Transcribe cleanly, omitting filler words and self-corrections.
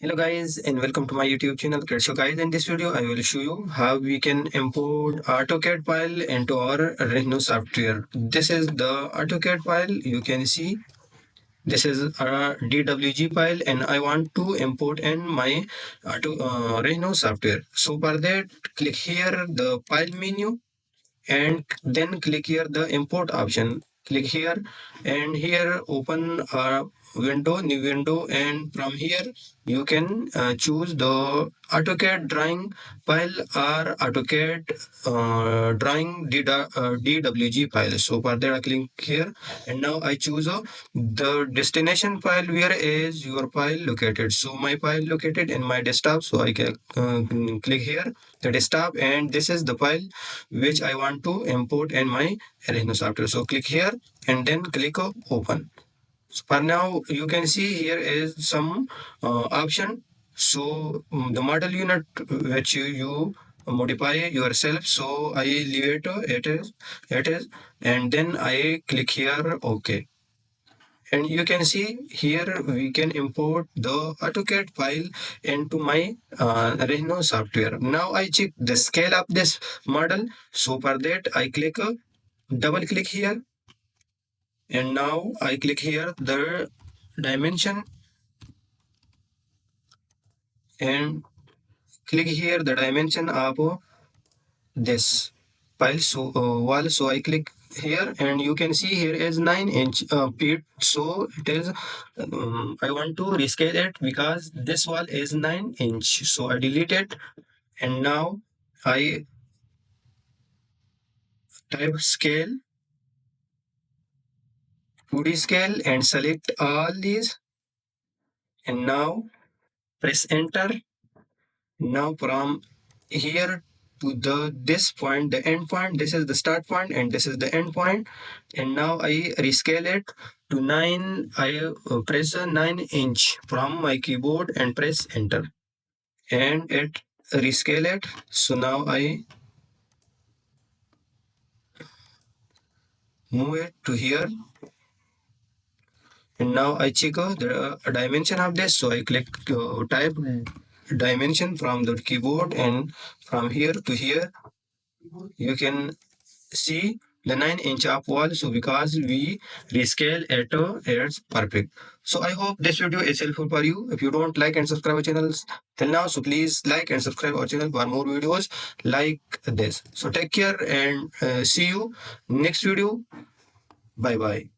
Hello guys and welcome to my YouTube channel. Okay, so guys, in this video I will show you how we can import AutoCAD file into our Rhino software. This is the AutoCAD file. You can see this is a DWG file and I want to import in my Rhino software. So for that, click here the file menu and then click here the import option. Click here and here open a window, new window, and from here you can choose the AutoCAD drawing file or AutoCAD drawing DWG file. So for that I click here and now I choose the destination file. Where is your file located? So my file located in my desktop, so I can click here the desktop, and this is the file which I want to import in my Rhino software. So click here and then click open. So for now you can see here is some option. So the model unit which you modify yourself, so I leave it is and then I click here OK. And you can see here we can import the AutoCAD file into my Rhino software. Now I check the scale of this model. So for that I click double click here and now I click here the dimension and click here the dimension of this file, so wall. So I click here and you can see here is 9-inch feet. So it is I want to rescale it because this wall is 9-inch, so I delete it and now I type scale 2D scale and select all these and now press enter. Now from here to the this point, the end point, this is the start point and this is the end point, and now I rescale it to 9. I press a 9-inch from my keyboard and press enter and it rescale it. So now I move it to here and now I check the dimension of this. So I click type dimension from the keyboard and from here to here you can see the 9-inch up wall. So because we rescale it, it's perfect. So I hope this video is helpful for you. If you don't like and subscribe our channels till now, so please like and subscribe our channel for more videos like this. So take care and see you next video. Bye bye.